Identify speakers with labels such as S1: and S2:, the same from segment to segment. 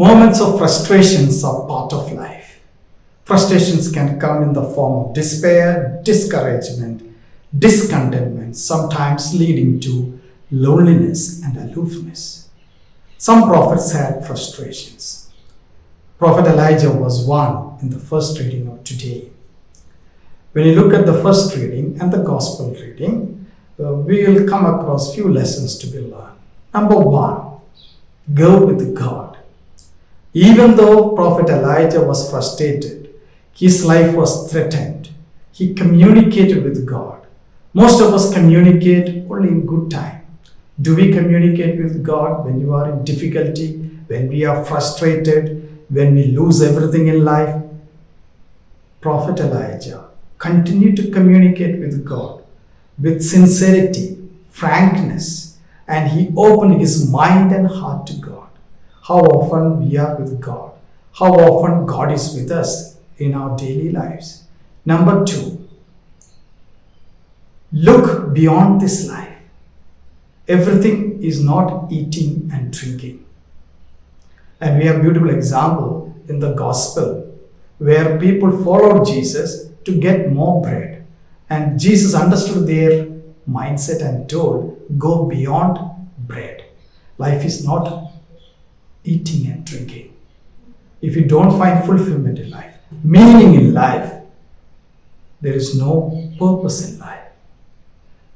S1: Moments of frustrations are part of life. Frustrations can come in the form of despair, discouragement, discontentment, sometimes leading to loneliness and aloofness. Some prophets had frustrations. Prophet Elijah was one in the first reading of today. When you look at the first reading and the gospel reading, we will come across few lessons to be learned. Number one, go with God. Even though Prophet Elijah was frustrated, his life was threatened, he communicated with God. Most of us communicate only in good time. Do we communicate with God when you are in difficulty, when we are frustrated, when we lose everything in life? Prophet Elijah continued to communicate with God with sincerity, frankness, and he opened his mind and heart to God. How often we are with God, how often God is with us in our daily lives. Number two, look beyond this life. Everything is not eating and drinking. And we have a beautiful example in the gospel where people followed Jesus to get more bread. And Jesus understood their mindset and told, go beyond bread. Life is not eating and drinking. If you don't find fulfillment in life, meaning in life, there is no purpose in life.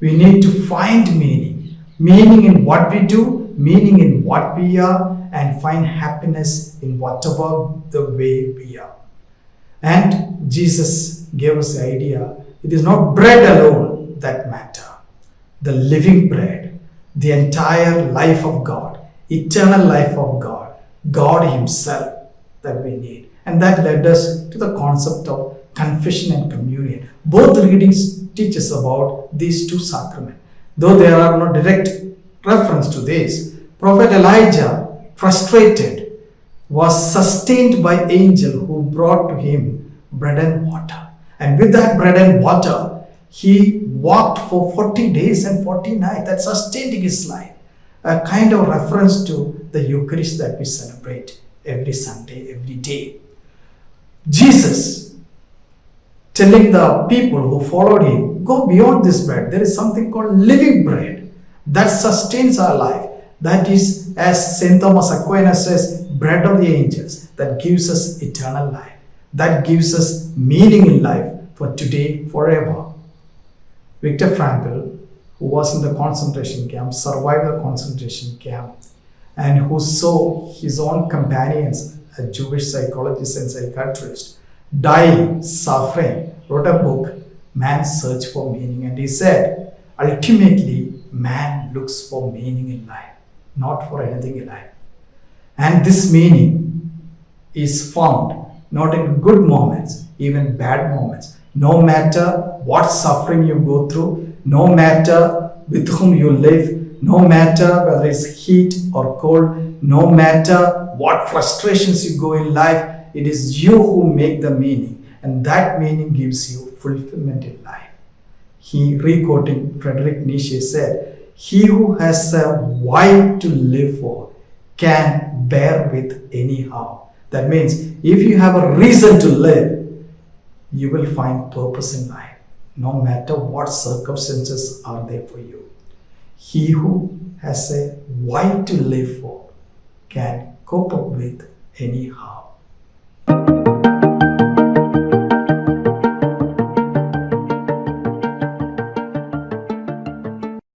S1: We need to find meaning. Meaning in what we do, meaning in what we are, and find happiness in whatever the way we are. And Jesus gave us the idea, it is not bread alone that matter. The living bread, the entire life of God, eternal life of God, God Himself that we need. And that led us to the concept of confession and communion. Both readings teach us about these two sacraments. Though there are no direct reference to this, Prophet Elijah, frustrated, was sustained by angel who brought to him bread and water. And with that bread and water, he walked for 40 days and 40 nights. That sustained his life. A kind of reference to the Eucharist that we celebrate every Sunday, every day. Jesus telling the people who followed him, go beyond this bread. There is something called living bread that sustains our life. That is, as St. Thomas Aquinas says, bread of the angels that gives us eternal life. That gives us meaning in life for today, forever. Viktor Frankl, who was in the concentration camp, survived the concentration camp, and who saw his own companions, a Jewish psychologist and psychiatrist, dying, suffering, wrote a book, Man's Search for Meaning. And he said, ultimately, man looks for meaning in life, not for anything in life. And this meaning is found not in good moments, even bad moments. No matter what suffering you go through, no matter with whom you live, no matter whether it's heat or cold, no matter what frustrations you go in life, it is you who make the meaning, and that meaning gives you fulfillment in life. He, re-quoting Friedrich Nietzsche, said, he who has a why to live for can bear with anyhow. That means if you have a reason to live, you will find purpose in life, no matter what circumstances are there for you. He who has a why to live for can cope up with anyhow.